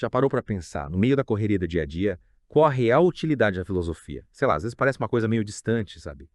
Já parou para pensar, no meio da correria do dia a dia, qual a real utilidade da filosofia? Sei lá, às vezes parece uma coisa meio distante, sabe?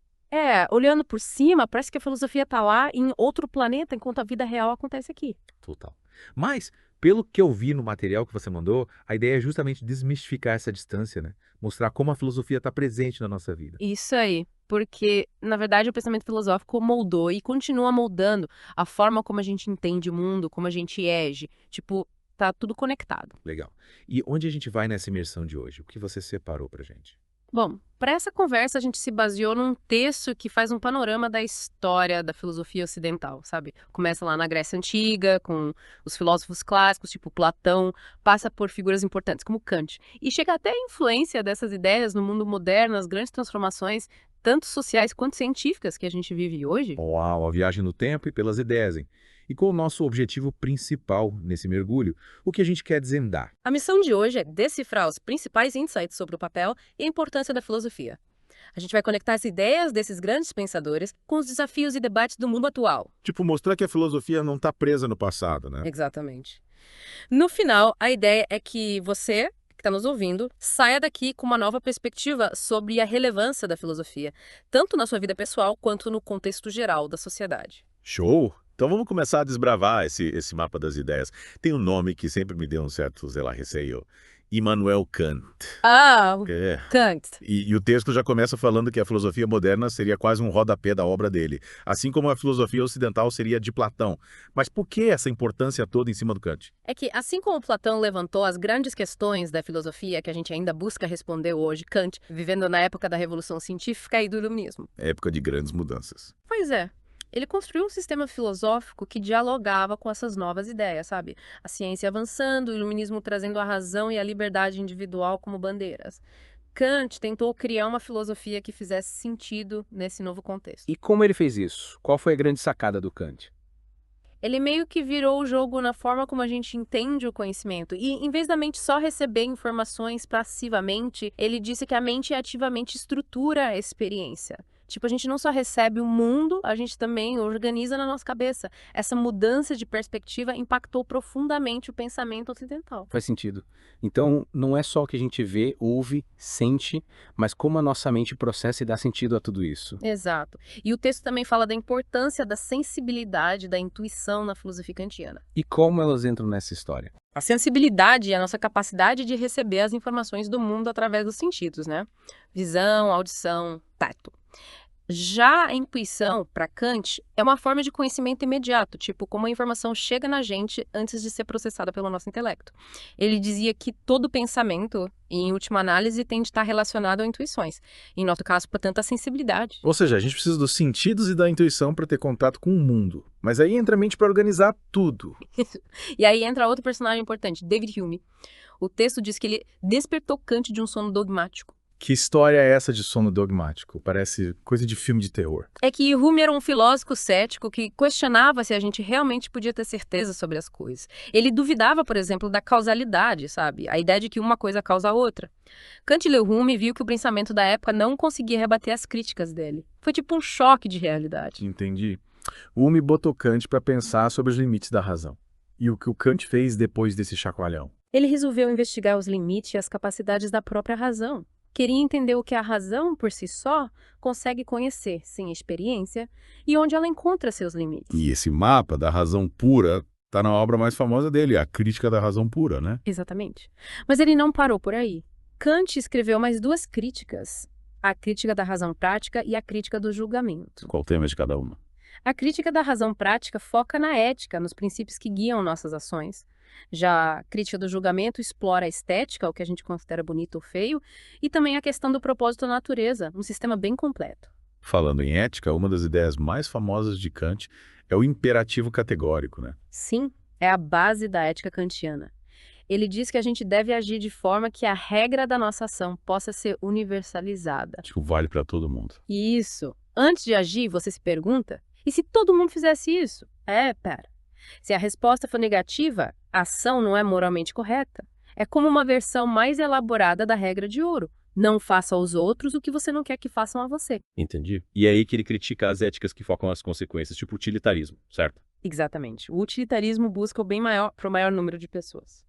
Olhando por cima, parece que a filosofia está lá em outro planeta, enquanto a vida real acontece aqui. Total. Mas, pelo que eu vi no material que você mandou, a ideia é justamente desmistificar essa distância, né? Mostrar como a filosofia está presente na nossa vida. Isso aí, porque, na verdade, o pensamento filosófico moldou e continua moldando a forma como a gente entende o mundo, como a gente age. Tipo, tá tudo conectado. Legal. E onde a gente vai nessa imersão de hoje? O que você separou pra gente? Bom, para essa conversa a gente se baseou num texto que faz um panorama da história da filosofia ocidental, sabe? Começa lá na Grécia Antiga, com os filósofos clássicos, tipo Platão, passa por figuras importantes como Kant, e chega até a influência dessas ideias no mundo moderno, as grandes transformações, tanto sociais quanto científicas que a gente vive hoje. Uau, a viagem no tempo e pelas ideias, hein? E qual o nosso objetivo principal nesse mergulho? O que a gente quer desvendar? A missão de hoje é decifrar os principais insights sobre o papel e a importância da filosofia. A gente vai conectar as ideias desses grandes pensadores com os desafios e debates do mundo atual. Tipo, mostrar que a filosofia não está presa no passado, né? Exatamente. No final, a ideia é que você, que está nos ouvindo, saia daqui com uma nova perspectiva sobre a relevância da filosofia, tanto na sua vida pessoal quanto no contexto geral da sociedade. Show! Então vamos começar a desbravar esse mapa das ideias. Tem um nome que sempre me deu um certo, sei lá, receio. Immanuel Kant. Ah, É. Kant. E o texto já começa falando que a filosofia moderna seria quase um rodapé da obra dele, assim como a filosofia ocidental seria de Platão. Mas por que essa importância toda em cima do Kant? É que, assim como Platão levantou as grandes questões da filosofia que a gente ainda busca responder hoje, Kant, vivendo na época da Revolução Científica e do Iluminismo. Época de grandes mudanças. Pois é. Ele construiu um sistema filosófico que dialogava com essas novas ideias, sabe? A ciência avançando, o iluminismo trazendo a razão e a liberdade individual como bandeiras. Kant tentou criar uma filosofia que fizesse sentido nesse novo contexto. E como ele fez isso? Qual foi a grande sacada do Kant? Ele meio que virou o jogo na forma como a gente entende o conhecimento. E, em vez da mente só receber informações passivamente, ele disse que a mente ativamente estrutura a experiência. Tipo, a gente não só recebe o mundo, a gente também organiza na nossa cabeça. Essa mudança de perspectiva impactou profundamente o pensamento ocidental. Faz sentido. Então, não é só o que a gente vê, ouve, sente, mas como a nossa mente processa e dá sentido a tudo isso. Exato. E o texto também fala da importância da sensibilidade, da intuição na filosofia kantiana. E como elas entram nessa história? A sensibilidade é a nossa capacidade de receber as informações do mundo através dos sentidos, né? Visão, audição, tato. Já a intuição, para Kant, é uma forma de conhecimento imediato, tipo como a informação chega na gente antes de ser processada pelo nosso intelecto. Ele dizia que todo pensamento, em última análise, tem de estar relacionado a intuições. Em nosso caso, portanto, a sensibilidade. Ou seja, a gente precisa dos sentidos e da intuição para ter contato com o mundo. Mas aí entra a mente para organizar tudo. E aí entra outro personagem importante, David Hume. O texto diz que ele despertou Kant de um sono dogmático. Que história é essa de sono dogmático? Parece coisa de filme de terror. É que Hume era um filósofo cético que questionava se a gente realmente podia ter certeza sobre as coisas. Ele duvidava, por exemplo, da causalidade, sabe? A ideia de que uma coisa causa a outra. Kant leu Hume e viu que o pensamento da época não conseguia rebater as críticas dele. Foi tipo um choque de realidade. Entendi. Hume botou Kant para pensar sobre os limites da razão. E o que o Kant fez depois desse chacoalhão? Ele resolveu investigar os limites e as capacidades da própria razão. Queria entender o que a razão, por si só, consegue conhecer sem experiência e onde ela encontra seus limites. E esse mapa da razão pura está na obra mais famosa dele, A Crítica da Razão Pura, né? Exatamente. Mas ele não parou por aí. Kant escreveu mais duas críticas, a crítica da razão prática e a crítica do julgamento. Qual o tema de cada uma? A crítica da razão prática foca na ética, nos princípios que guiam nossas ações. Já a crítica do julgamento explora a estética, o que a gente considera bonito ou feio, e também a questão do propósito da natureza, um sistema bem completo. Falando em ética, uma das ideias mais famosas de Kant é o imperativo categórico, né? Sim, é a base da ética kantiana. Ele diz que a gente deve agir de forma que a regra da nossa ação possa ser universalizada. Tipo, vale para todo mundo. Isso. Antes de agir, você se pergunta, e se todo mundo fizesse isso? Pera. Se a resposta for negativa, a ação não é moralmente correta. É como uma versão mais elaborada da regra de ouro. Não faça aos outros o que você não quer que façam a você. Entendi. E é aí que ele critica as éticas que focam nas consequências, tipo utilitarismo, certo? Exatamente. O utilitarismo busca o bem maior para o maior número de pessoas.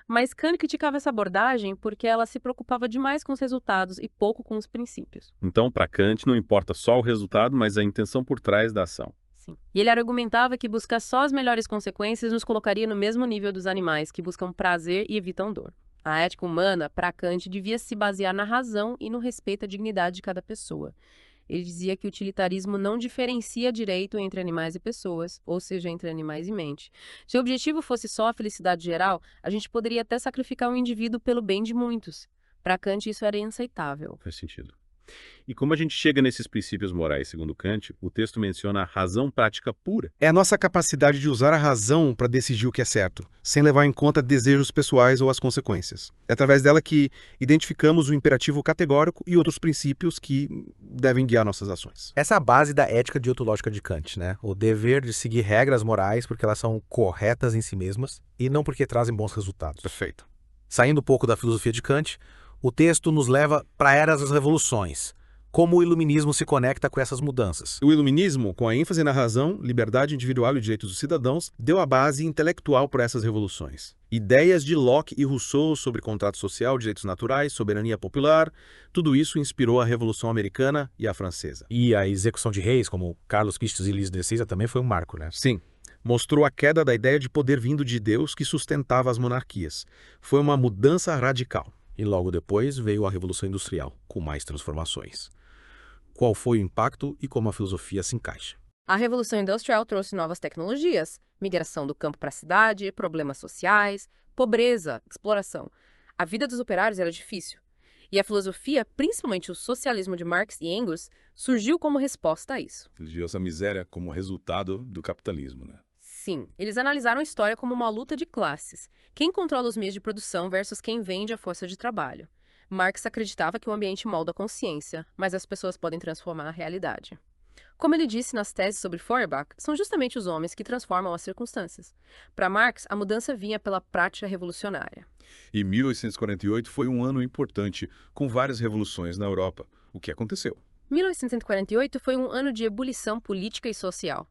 Mas Kant criticava essa abordagem porque ela se preocupava demais com os resultados e pouco com os princípios. Então, para Kant, não importa só o resultado, mas a intenção por trás da ação. Sim. E ele argumentava que buscar só as melhores consequências nos colocaria no mesmo nível dos animais que buscam prazer e evitam dor. A ética humana, para Kant, devia se basear na razão e no respeito à dignidade de cada pessoa. Ele dizia que o utilitarismo não diferencia direito entre animais e pessoas, ou seja, entre animais e mente. Se o objetivo fosse só a felicidade geral, a gente poderia até sacrificar um indivíduo pelo bem de muitos. Para Kant, isso era inaceitável. Faz sentido. E como a gente chega nesses princípios morais, segundo Kant, o texto menciona a razão prática pura. É a nossa capacidade de usar a razão para decidir o que é certo, sem levar em conta desejos pessoais ou as consequências. É através dela que identificamos o imperativo categórico e outros princípios que devem guiar nossas ações. Essa é a base da ética deontológica de Kant, né? O dever de seguir regras morais porque elas são corretas em si mesmas e não porque trazem bons resultados. Perfeito. Saindo um pouco da filosofia de Kant, o texto nos leva para a era das revoluções. Como o iluminismo se conecta com essas mudanças? O iluminismo, com a ênfase na razão, liberdade individual e direitos dos cidadãos, deu a base intelectual para essas revoluções. Ideias de Locke e Rousseau sobre contrato social, direitos naturais, soberania popular, tudo isso inspirou a Revolução Americana e a Francesa. E a execução de reis, como Carlos Quistos e Luís XVI, também foi um marco, né? Sim, mostrou a queda da ideia de poder vindo de Deus que sustentava as monarquias. Foi uma mudança radical. E logo depois veio a Revolução Industrial, com mais transformações. Qual foi o impacto e como a filosofia se encaixa? A Revolução Industrial trouxe novas tecnologias, migração do campo para a cidade, problemas sociais, pobreza, exploração. A vida dos operários era difícil. E a filosofia, principalmente o socialismo de Marx e Engels, surgiu como resposta a isso. Eles viam essa miséria como resultado do capitalismo, né? Sim, eles analisaram a história como uma luta de classes. Quem controla os meios de produção versus quem vende a força de trabalho. Marx acreditava que o ambiente molda a consciência, mas as pessoas podem transformar a realidade. Como ele disse nas teses sobre Feuerbach, são justamente os homens que transformam as circunstâncias. Para Marx, a mudança vinha pela prática revolucionária. E 1848 foi um ano importante, com várias revoluções na Europa. O que aconteceu? 1848 foi um ano de ebulição política e social.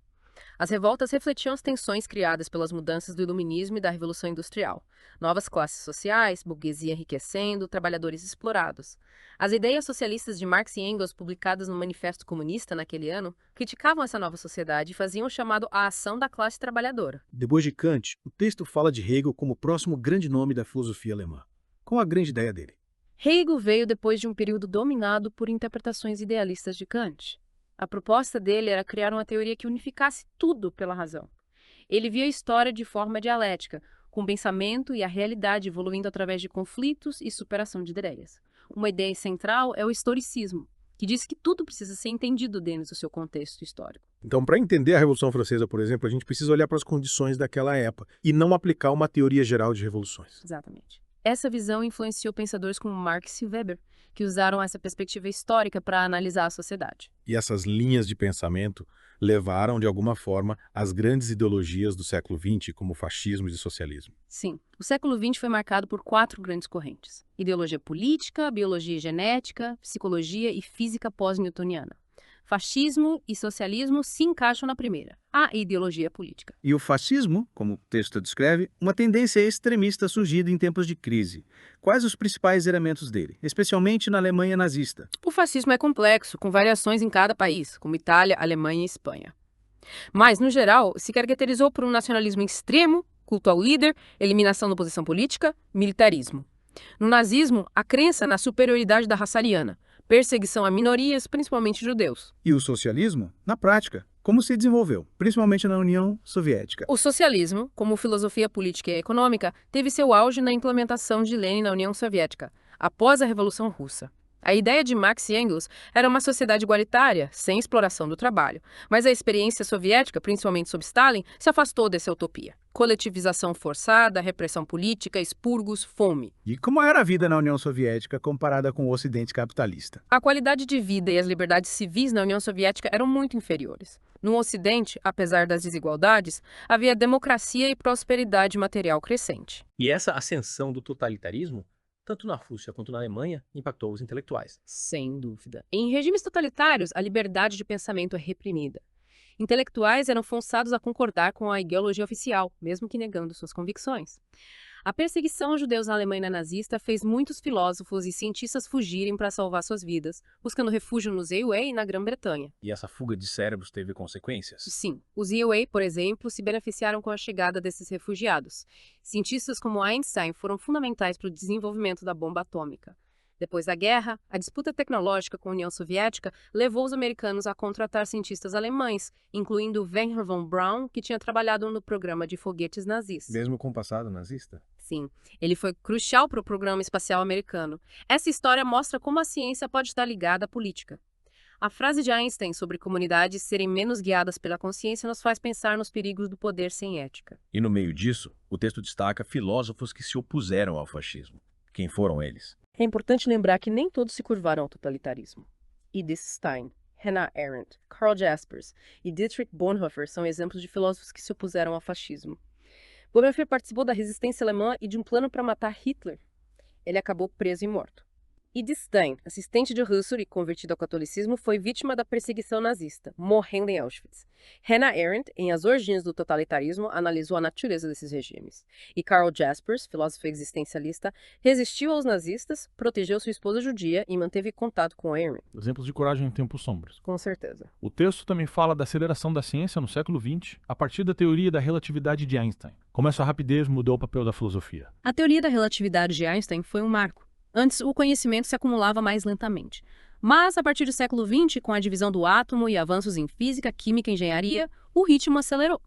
As revoltas refletiam as tensões criadas pelas mudanças do iluminismo e da Revolução Industrial. Novas classes sociais, burguesia enriquecendo, trabalhadores explorados. As ideias socialistas de Marx e Engels, publicadas no Manifesto Comunista naquele ano, criticavam essa nova sociedade e faziam o chamado a ação da classe trabalhadora. Depois de Kant, o texto fala de Hegel como o próximo grande nome da filosofia alemã. Qual a grande ideia dele? Hegel veio depois de um período dominado por interpretações idealistas de Kant. A proposta dele era criar uma teoria que unificasse tudo pela razão. Ele via a história de forma dialética, com o pensamento e a realidade evoluindo através de conflitos e superação de ideias. Uma ideia central é o historicismo, que diz que tudo precisa ser entendido dentro do seu contexto histórico. Então, para entender a Revolução Francesa, por exemplo, a gente precisa olhar para as condições daquela época e não aplicar uma teoria geral de revoluções. Exatamente. Essa visão influenciou pensadores como Marx e Weber, que usaram essa perspectiva histórica para analisar a sociedade. E essas linhas de pensamento levaram, de alguma forma, às grandes ideologias do século XX, como o fascismo e o socialismo. Sim, o século XX foi marcado por 4 grandes correntes: ideologia política, biologia genética, psicologia e física pós-newtoniana. Fascismo e socialismo se encaixam na primeira, a ideologia política. E o fascismo, como o texto descreve, uma tendência extremista surgida em tempos de crise. Quais os principais elementos dele, especialmente na Alemanha nazista? O fascismo é complexo, com variações em cada país, como Itália, Alemanha e Espanha. Mas, no geral, se caracterizou por um nacionalismo extremo, culto ao líder, eliminação da oposição política, militarismo. No nazismo, a crença na superioridade da raça ariana, perseguição a minorias, principalmente judeus. E o socialismo, na prática, como se desenvolveu, principalmente na União Soviética? O socialismo, como filosofia política e econômica, teve seu auge na implementação de Lenin na União Soviética, após a Revolução Russa. A ideia de Marx e Engels era uma sociedade igualitária, sem exploração do trabalho. Mas a experiência soviética, principalmente sob Stalin, se afastou dessa utopia. Coletivização forçada, repressão política, expurgos, fome. E como era a vida na União Soviética comparada com o Ocidente capitalista? A qualidade de vida e as liberdades civis na União Soviética eram muito inferiores. No Ocidente, apesar das desigualdades, havia democracia e prosperidade material crescente. E essa ascensão do totalitarismo, tanto na Rússia quanto na Alemanha, impactou os intelectuais. Sem dúvida. Em regimes totalitários, a liberdade de pensamento é reprimida. Intelectuais eram forçados a concordar com a ideologia oficial, mesmo que negando suas convicções. A perseguição aos judeus na Alemanha nazista fez muitos filósofos e cientistas fugirem para salvar suas vidas, buscando refúgio nos EUA e na Grã-Bretanha. E essa fuga de cérebros teve consequências? Sim, os EUA, por exemplo, se beneficiaram com a chegada desses refugiados. Cientistas como Einstein foram fundamentais para o desenvolvimento da bomba atômica. Depois da guerra, a disputa tecnológica com a União Soviética levou os americanos a contratar cientistas alemães, incluindo Wernher von Braun, que tinha trabalhado no programa de foguetes nazis. Mesmo com o passado nazista? Sim, ele foi crucial para o programa espacial americano. Essa história mostra como a ciência pode estar ligada à política. A frase de Einstein sobre comunidades serem menos guiadas pela consciência nos faz pensar nos perigos do poder sem ética. E no meio disso, o texto destaca filósofos que se opuseram ao fascismo. Quem foram eles? É importante lembrar que nem todos se curvaram ao totalitarismo. Edith Stein, Hannah Arendt, Karl Jaspers e Dietrich Bonhoeffer são exemplos de filósofos que se opuseram ao fascismo. Bonhoeffer participou da resistência alemã e de um plano para matar Hitler. Ele acabou preso e morto. Edith Stein, assistente de Husserl e convertida ao catolicismo, foi vítima da perseguição nazista, morrendo em Auschwitz. Hannah Arendt, em As Origens do Totalitarismo, analisou a natureza desses regimes. E Karl Jaspers, filósofo existencialista, resistiu aos nazistas, protegeu sua esposa judia e manteve contato com Arendt. Exemplos de coragem em tempos sombrios. Com certeza. O texto também fala da aceleração da ciência no século XX a partir da teoria da relatividade de Einstein. Como essa rapidez mudou o papel da filosofia. A teoria da relatividade de Einstein foi um marco. Antes, o conhecimento se acumulava mais lentamente. Mas, a partir do século XX, com a divisão do átomo e avanços em física, química e engenharia, o ritmo acelerou.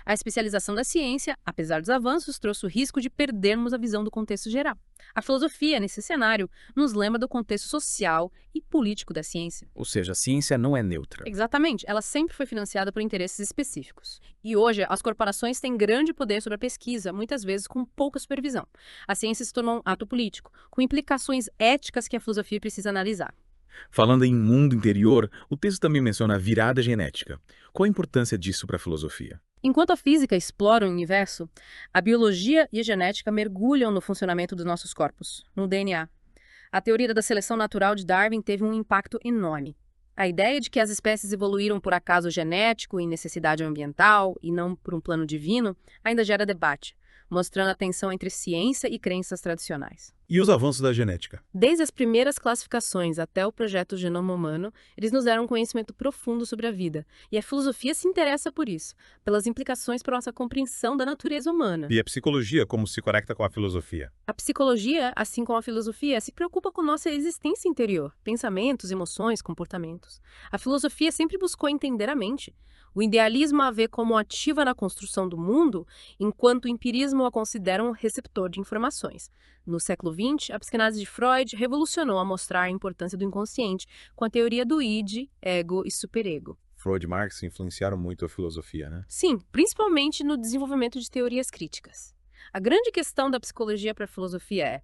A especialização da ciência, apesar dos avanços, trouxe o risco de perdermos a visão do contexto geral. A filosofia, nesse cenário, nos lembra do contexto social e político da ciência. Ou seja, a ciência não é neutra. Exatamente, ela sempre foi financiada por interesses específicos. E hoje, as corporações têm grande poder sobre a pesquisa, muitas vezes com pouca supervisão. A ciência se tornou um ato político, com implicações éticas que a filosofia precisa analisar. Falando em mundo interior, o texto também menciona a virada genética. Qual a importância disso para a filosofia? Enquanto a física explora o universo, a biologia e a genética mergulham no funcionamento dos nossos corpos, no DNA. A teoria da seleção natural de Darwin teve um impacto enorme. A ideia de que as espécies evoluíram por acaso genético e necessidade ambiental, e não por um plano divino, ainda gera debate, mostrando a tensão entre ciência e crenças tradicionais. E os avanços da genética? Desde as primeiras classificações até o projeto Genoma Humano, eles nos deram um conhecimento profundo sobre a vida. E a filosofia se interessa por isso, pelas implicações para a nossa compreensão da natureza humana. E a psicologia, como se conecta com a filosofia? A psicologia, assim como a filosofia, se preocupa com nossa existência interior, pensamentos, emoções, comportamentos. A filosofia sempre buscou entender a mente. O idealismo a vê como ativa na construção do mundo, enquanto o empirismo a considera um receptor de informações. No século XX, a psicanálise de Freud revolucionou a mostrar a importância do inconsciente com a teoria do id, ego e superego. Freud e Marx influenciaram muito a filosofia, né? Sim, principalmente no desenvolvimento de teorias críticas. A grande questão da psicologia para a filosofia é: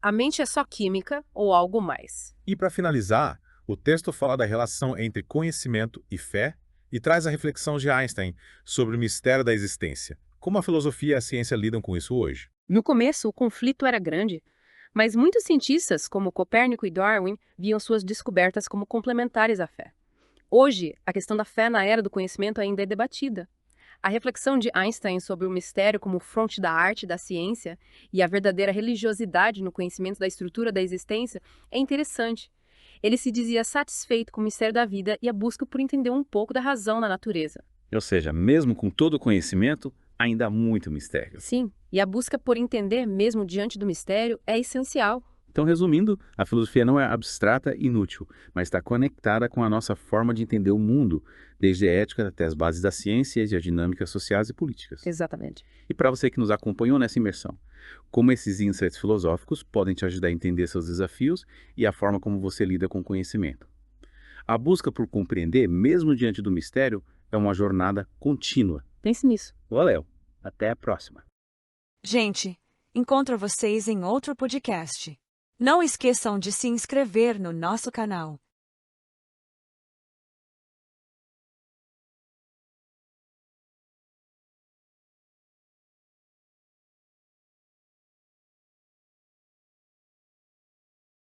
a mente é só química ou algo mais? E para finalizar, o texto fala da relação entre conhecimento e fé e traz a reflexão de Einstein sobre o mistério da existência. Como a filosofia e a ciência lidam com isso hoje? No começo, o conflito era grande, mas muitos cientistas, como Copérnico e Darwin, viam suas descobertas como complementares à fé. Hoje, a questão da fé na era do conhecimento ainda é debatida. A reflexão de Einstein sobre o mistério como fonte da arte e da ciência e a verdadeira religiosidade no conhecimento da estrutura da existência é interessante. Ele se dizia satisfeito com o mistério da vida e a busca por entender um pouco da razão na natureza. Ou seja, mesmo com todo o conhecimento, ainda há muito mistério. Sim, e a busca por entender mesmo diante do mistério é essencial. Então, resumindo, a filosofia não é abstrata e inútil, mas está conectada com a nossa forma de entender o mundo, desde a ética até as bases das ciências e as dinâmicas sociais e políticas. Exatamente. E para você que nos acompanhou nessa imersão, como esses insights filosóficos podem te ajudar a entender seus desafios e a forma como você lida com o conhecimento. A busca por compreender, mesmo diante do mistério, é uma jornada contínua. Pense nisso. Valeu! Até a próxima! Gente, encontro vocês em outro podcast. Não esqueçam de se inscrever no nosso canal.